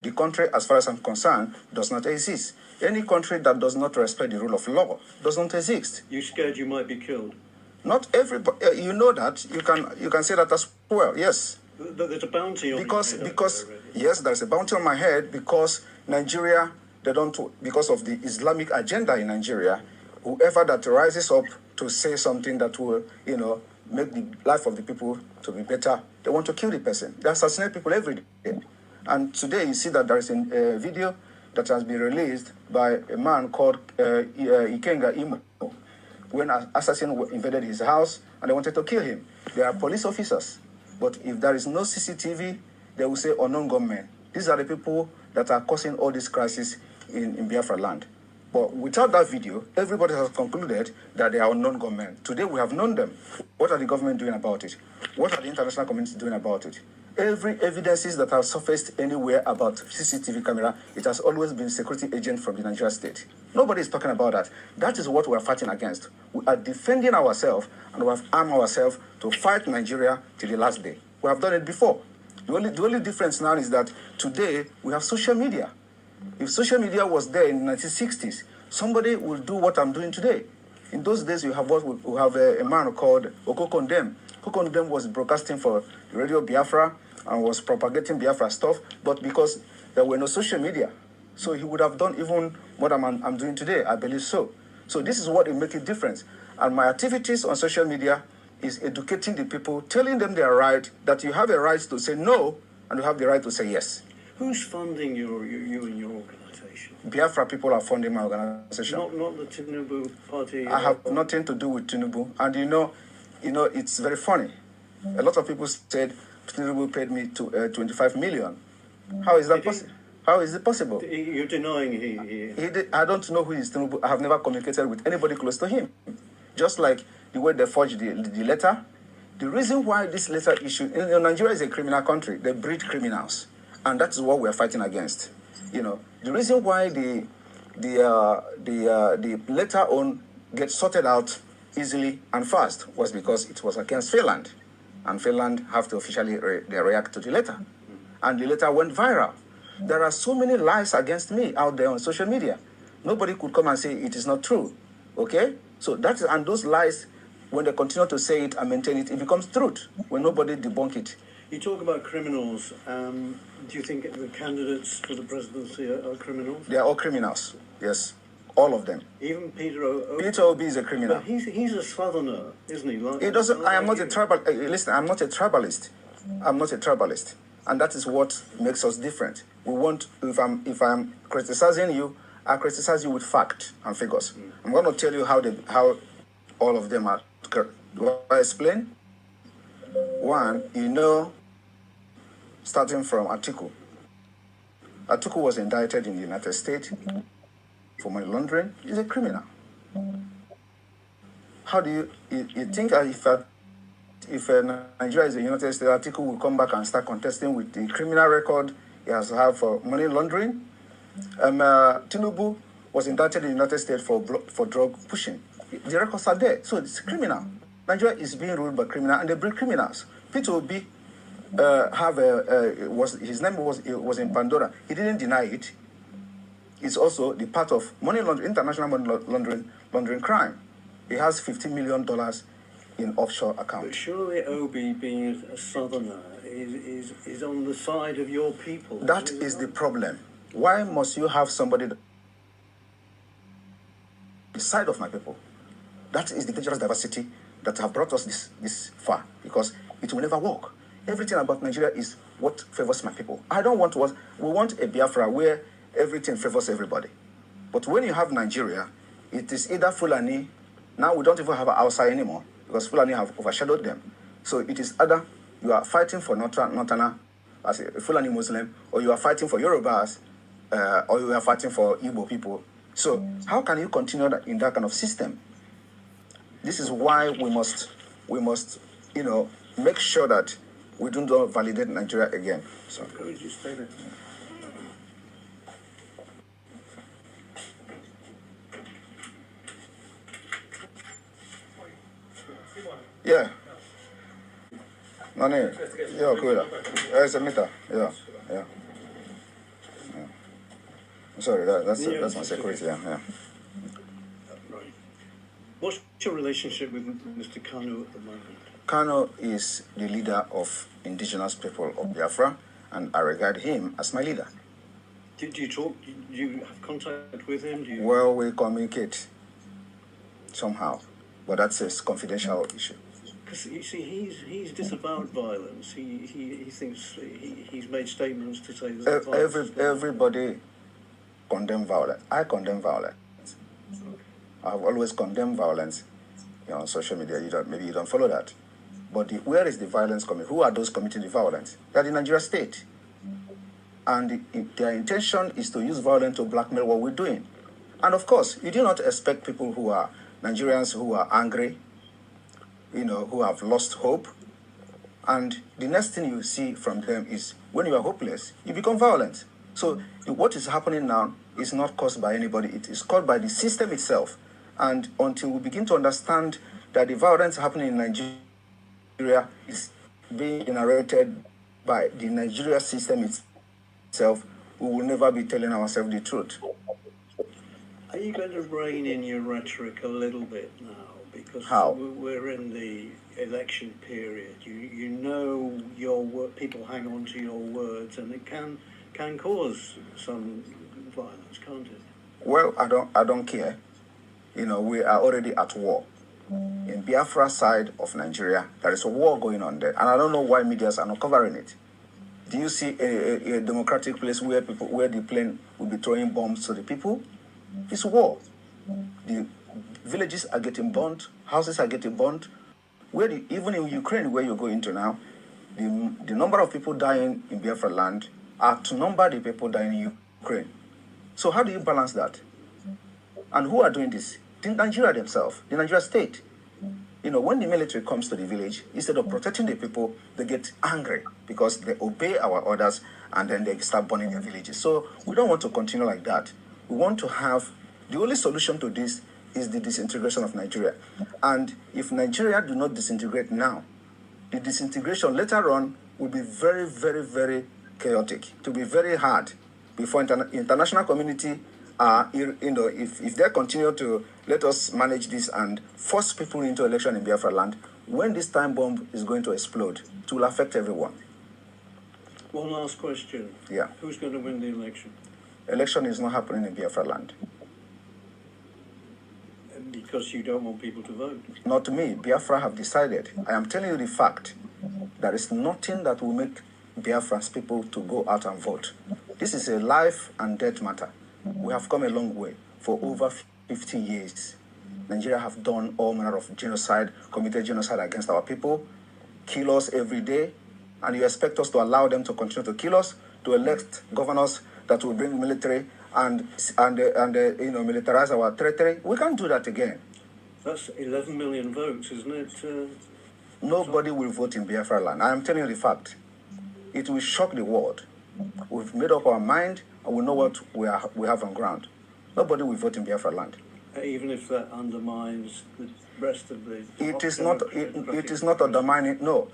The country, as far as I'm concerned, does not exist. Any country that does not respect the rule of law doesn't exist. You scared you might be killed? Not everybody. You know that. You can say that as well. Yes. There's a bounty on because yes, there's a bounty on my head because Nigeria, they don't, because of the Islamic agenda in Nigeria. Whoever that rises up to say something that will, make the life of the people to be better, they want to kill the person. They assassinate people every day. And today you see that there is a video that has been released by a man called Ikenga Imo, when an assassin invaded his house and they wanted to kill him. They are police officers. But if there is no CCTV, they will say unknown gunmen. These are the people that are causing all this crisis in Biafra land. But without that video, everybody has concluded that they are unknown gunmen. Today we have known them. What are the government doing about it? What are the international community doing about it? Every evidences that have surfaced anywhere about CCTV camera, it has always been security agent from the Nigeria state. Nobody is talking about that. That is what we are fighting against. We are defending ourselves and we have armed ourselves to fight Nigeria till the last day. We have done it before. The only difference now is that today we have social media. If social media was there in the 1960s, somebody will do what I'm doing today. In those days, we have a man called Okokondem. Okokondem was broadcasting for Radio Biafra and was propagating Biafra stuff, but because there were no social media, so he would have done even what I'm doing today, I believe so. So this is what will make a difference. And my activities on social media is educating the people, telling them they are right, that you have a right to say no, and you have the right to say yes. Who's funding you and your organization? Biafra people are funding my organization. Not the Tinubu party? I have nothing to do with Tinubu. And it's very funny. A lot of people said Tinubu paid me 25 million. How is that possible? How is it possible? You're denying he did. I don't know who is Tinubu. I have never communicated with anybody close to him. Just like the way they forged the letter. The reason why this letter issued, Nigeria is a criminal country. They breed criminals. And that is what we are fighting against. The reason why the letter on gets sorted out easily and fast was because it was against Finland. And Finland have to officially react to the letter. And the letter went viral. There are so many lies against me out there on social media. Nobody could come and say it is not true. Okay? So and those lies, when they continue to say it and maintain it, it becomes truth when nobody debunk it. You talk about criminals. Do you think the candidates for the presidency are criminals? They are all criminals, yes. All of them. Even Peter Obi? Peter Obi is a criminal. But he's a southerner, isn't he? I am not a tribal. Listen, I'm not a tribalist. I'm not a tribalist. And that is what makes us different. If I'm criticizing you, I criticize you with fact and figures. I'm going to tell you how all of them are. Do I explain? One, starting from Atiku. Atiku was indicted in the United States for money laundering. He's a criminal. How do you think if Nigeria is the United States, Atiku will come back and start contesting with the criminal record he has had for money laundering? Tinubu was indicted in the United States for drug pushing. The records are there, so it's criminal. Nigeria is being ruled by criminals, and they bring criminals. Peter Obi his name was in Pandora. He didn't deny it. It's also the part of money laundering, international money laundering crime. He has $50 million in offshore accounts. But surely Obi, being a southerner, is on the side of your people. That is the problem. Why must you have somebody the side of my people? That is the dangerous diversity that have brought us this far, because it will never work. Everything about Nigeria is what favors my people. We want a Biafra where everything favors everybody. But when you have Nigeria, it is either Fulani. Now we don't even have Hausa anymore because Fulani have overshadowed them. So it is either you are fighting for Northerner as a Fulani Muslim, or you are fighting for Yorubas, or you are fighting for Igbo people. So how can you continue in that kind of system? This is why we must make sure that we don't validate Nigeria again. So. Could you stay there? Yeah. No, yeah, cool. It's a meter. Yeah. Sorry, that's Yeah, that's my it's security. okay. Yeah. Right. What's your relationship with Mr. Kanu at the moment? Kano is the leader of indigenous people of Biafra, and I regard him as my leader. Do you talk? Do you have contact with him? Do you? Well, we communicate somehow, but that's a confidential issue. Because you see, he's disavowed violence. He thinks he's made statements to say that Everybody condemn violence. I condemn violence. I've always condemned violence. On social media, maybe you don't follow that. But where is the violence coming? Who are those committing the violence? They're the Nigeria state. And their intention is to use violence to blackmail what we're doing. And of course, you do not expect people who are Nigerians who are angry, who have lost hope. And the next thing you see from them is when you are hopeless, you become violent. So what is happening now is not caused by anybody. It is caused by the system itself. And until we begin to understand that the violence happening in Nigeria is being generated by the Nigeria system itself, we will never be telling ourselves the truth. Are you going to rein in your rhetoric a little bit now? Because How? We're in the election period. You know people hang on to your words, and it can cause some violence, can't it? Well, I don't care. We are already at war. In Biafra side of Nigeria, there is a war going on there, and I don't know why medias are not covering it. Do you see a democratic place where the plane will be throwing bombs to the people? It's war. The villages are getting burnt, houses are getting burnt. Even in Ukraine, where you're going to now, the number of people dying in Biafra land outnumber the people dying in Ukraine. So how do you balance that? And who are doing this? The Nigeria themselves, the Nigeria state. When the military comes to the village, instead of protecting the people, they get angry because they obey our orders and then they start burning their villages. So we don't want to continue like that. We want to have, the only solution to this is the disintegration of Nigeria. And if Nigeria do not disintegrate now, the disintegration later on will be very, very, very chaotic. It will be very hard before international community, if they continue to let us manage this and force people into election in Biafra land, when this time bomb is going to explode, it will affect everyone. One last question. Yeah. Who's going to win the election? Election is not happening in Biafra land. Because you don't want people to vote? Not me. Biafra have decided. I am telling you the fact. There is nothing that will make Biafran's people to go out and vote. This is a life and death matter. We have come a long way. For over 50 years, Nigeria have done all manner of genocide, committed genocide against our people, kill us every day, and you expect us to allow them to continue to kill us, to elect governors that will bring military and militarize our territory? We can't do that again. That's 11 million votes, isn't it? Nobody will vote in Biafra land. I am telling you the fact. It will shock the world. We've made up our mind and we know what we have on ground. Nobody will vote in Biafra land. Even if that undermines the rest of the... It is not undermining, no.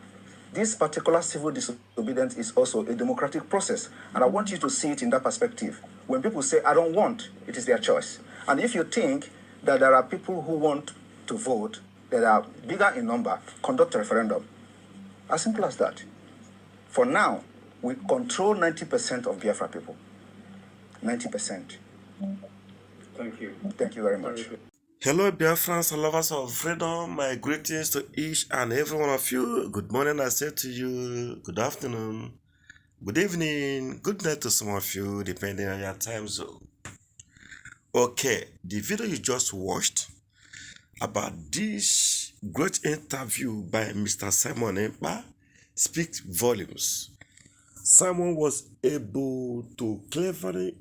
This particular civil disobedience is also a democratic process. And I want you to see it in that perspective. When people say, I don't want, it is their choice. And if you think that there are people who want to vote, that are bigger in number, conduct a referendum. As simple as that. For now, we control 90% of Biafra people. 90%. Thank you. Thank you very much. Hello, Biafrans and lovers of freedom. My greetings to each and every one of you. Good morning, I say to you. Good afternoon. Good evening. Good night to some of you, depending on your time zone. Okay, the video you just watched about this great interview by Mr. Simon Ekpa speaks volumes. Simon was able to cleverly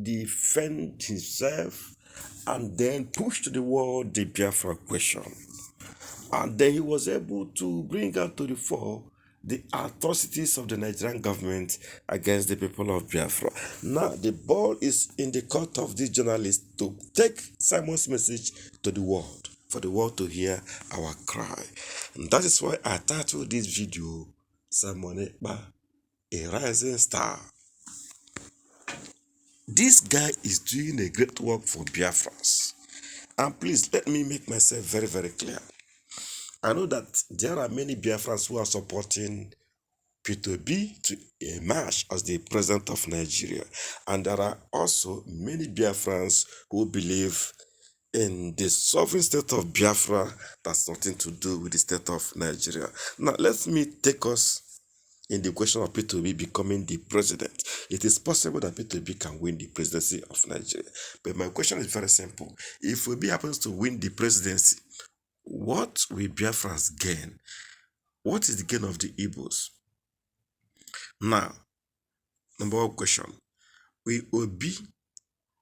defend himself and then push to the world the Biafra question. And then he was able to bring out to the fore the atrocities of the Nigerian government against the people of Biafra. Now, the ball is in the court of this journalist to take Simon's message to the world, for the world to hear our cry. And that is why I titled this video, Simon Ekpa, a Rising Star. This guy is doing a great work for Biafrans. And please, let me make myself very, very clear. I know that there are many Biafrans who are supporting P2B to emerge as the president of Nigeria. And there are also many Biafrans who believe in the sovereign state of Biafra that's nothing to do with the state of Nigeria. Now, let me take us in the question of P2B becoming the president. It is possible that P2B can win the presidency of Nigeria. But my question is very simple. If Obi happens to win the presidency, what will Biafrans gain? What is the gain of the Igbos? Now, number one question. Will Obi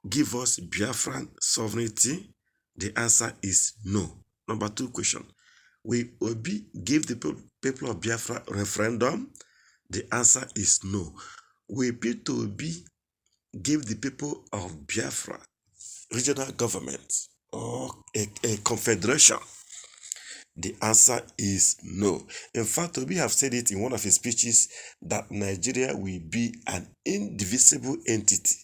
give us Biafran sovereignty? The answer is no. Number two question. Will Obi give the people of Biafra referendum? The answer is no. Will P2B give the people of Biafra regional government or a confederation? The answer is no. In fact, Obi have said it in one of his speeches that Nigeria will be an indivisible entity.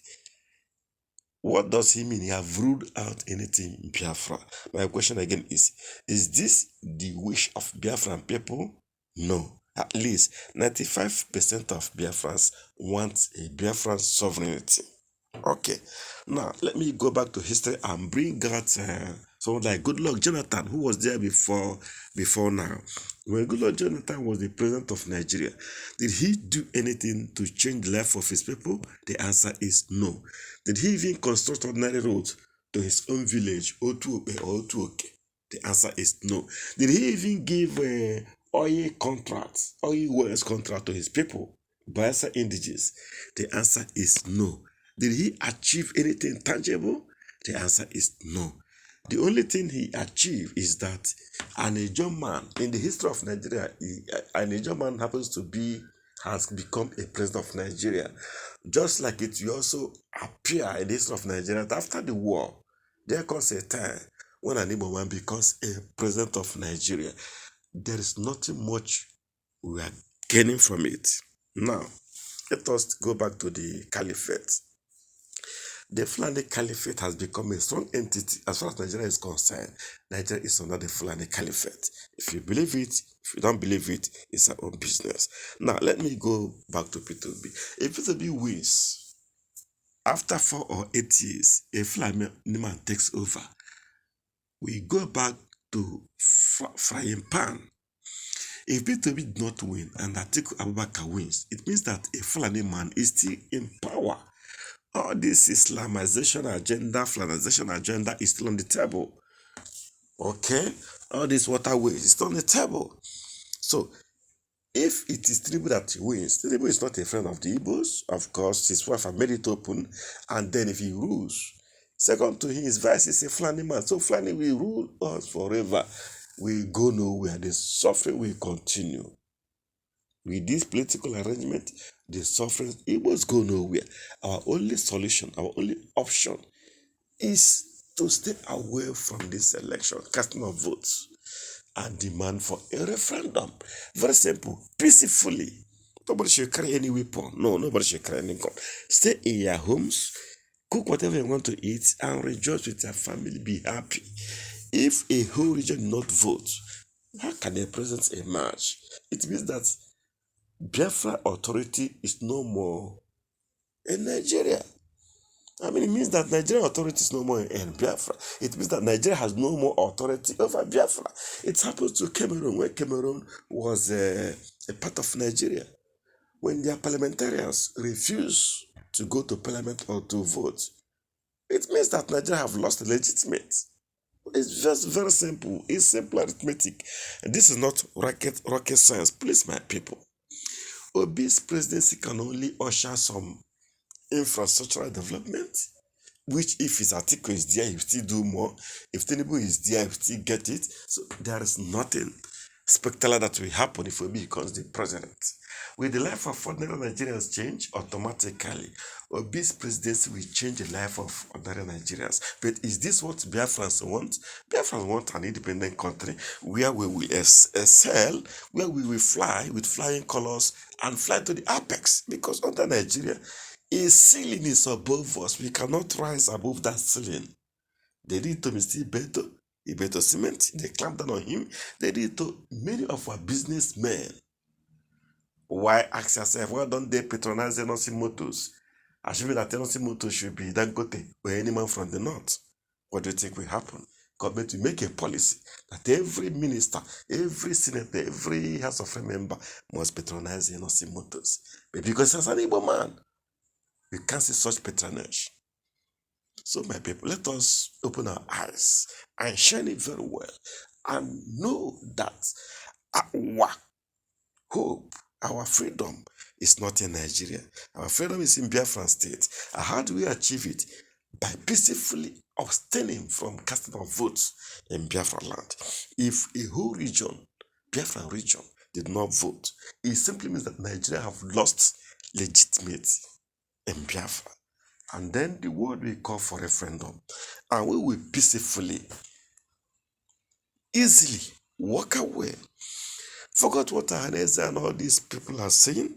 What does he mean? He have ruled out anything in Biafra. My question again is this the wish of Biafran people? No. At least 95% of Biafrans want a Biafran sovereignty. Okay. Now, let me go back to history and bring out someone like Goodluck Jonathan, who was there before now. When Goodluck Jonathan was the president of Nigeria, did he do anything to change the life of his people? The answer is no. Did he even construct ordinary roads to his own village, Otuoke or Otuoke? The answer is no. Did he even give oil wells contract to his people, Bayelsa indigenous? The answer is no. Did he achieve anything tangible? The answer is no. The only thing he achieved is that an Ijaw man in the history of Nigeria, an Ijaw man has become a president of Nigeria. Just like it will also appear in the history of Nigeria that after the war, there comes a time when an Igbo man becomes a president of Nigeria. There is nothing much we are gaining from it. Now, let us go back to the caliphate. The Fulani Caliphate has become a strong entity as far as Nigeria is concerned. Nigeria is under the Fulani Caliphate. If you believe it, if you don't believe it, it's our own business. Now, let me go back to P2B. If P2B wins, after 4 or 8 years, a Fulani man takes over. We go back to frying pan. If P2B did not win and Atiku Abubakar wins, it means that a Fulani man is still in power. All this Islamization agenda, Fulanization agenda is still on the table. Okay? All these waterways is still on the table. So, if it is Tinubu that wins, Tinubu is not a friend of the Igbos. Of course, his wife had made it open. And then if he rules, second to him, his vice is a Fulani man. So Fulani will rule us forever. We go nowhere. The suffering will continue. With this political arrangement, the suffering Igbos go nowhere. Our only solution, our only option is to stay away from this election, casting of votes, and demand for a referendum. Very simple, peacefully. Nobody should carry any weapon. No, nobody should carry any gun. Stay in your homes, cook whatever you want to eat, and rejoice with your family. Be happy. If a whole region not vote, how can a president emerge? It means that Biafra authority is no more in Nigeria. I mean, it means that Nigerian authority is no more in Biafra. It means that Nigeria has no more authority over Biafra. It happened to Cameroon, when Cameroon was a part of Nigeria. When their parliamentarians refuse to go to parliament or to vote, it means that Nigeria have lost legitimate. It's just very simple. It's simple arithmetic. And this is not rocket science. Please, my people. Obi's presidency can only usher some infrastructural development, which if his article is there, he will still do more. If Tinubu is there, he will still get it. So there is nothing spectacular that will happen if Obi becomes the president. Will the life of ordinary Nigerians change? Automatically. Obi's presidency will change the life of ordinary Nigerians. But is this what Biafrans want? Biafrans want an independent country where we will excel, where we will fly with flying colors and fly to the apex. Because under Nigeria, A ceiling is above us. We cannot rise above that ceiling. They did to Mr. Ibeto Cement. They clamped down on him. They did to many of our businessmen. Why ask yourself, why don't they patronize Enosi Motors? Assuming that Enosi Motors should be Dangote or any man from the north. What do you think will happen? Government will make a policy that every minister, every senator, every House of Rep member must patronize Enosi Motors. But because as an Igbo man, we can't see such patronage. So, my people, let us open our eyes and shine it very well and know that our hope, our freedom is not in Nigeria. Our freedom is in Biafran state. And how do we achieve it? By peacefully abstaining from casting of votes in Biafra land. If a whole region, Biafran region, did not vote, it simply means that Nigeria have lost legitimacy in Biafra. And then the world will call for referendum. And we will peacefully, easily walk away. Forgot what Ahaneze and all these people are saying?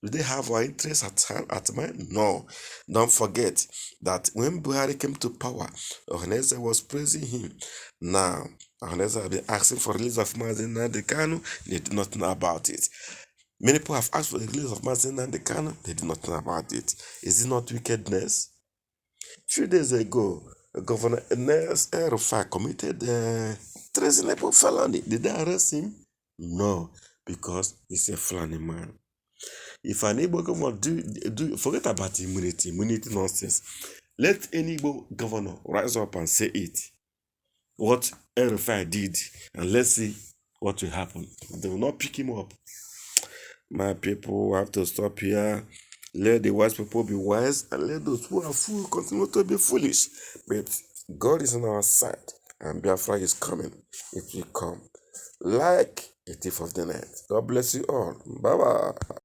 Do they have our interests at mind? No. Don't forget that when Buhari came to power, Ahaneze was praising him. Now, Ahaneze have been asking for release of Mazi Nnamdi Kanu. They did not know about it. Many people have asked for the release of Mazi Nnamdi Kanu. They did not know about it. Is it not wickedness? A few days ago, Governor Enes El-Rufai committed treasonable felony. Did they arrest him? No, because he's a Fulani man. If an Igbo governor do forget about immunity nonsense. Let any Igbo governor rise up and say it. What El-Rufai did, and let's see what will happen. They will not pick him up. My people have to stop here. Let the wise people be wise, and let those who are fool continue to be foolish. But God is on our side, and Biafra is coming. It will come like a thief of the night. God bless you all. Bye-bye.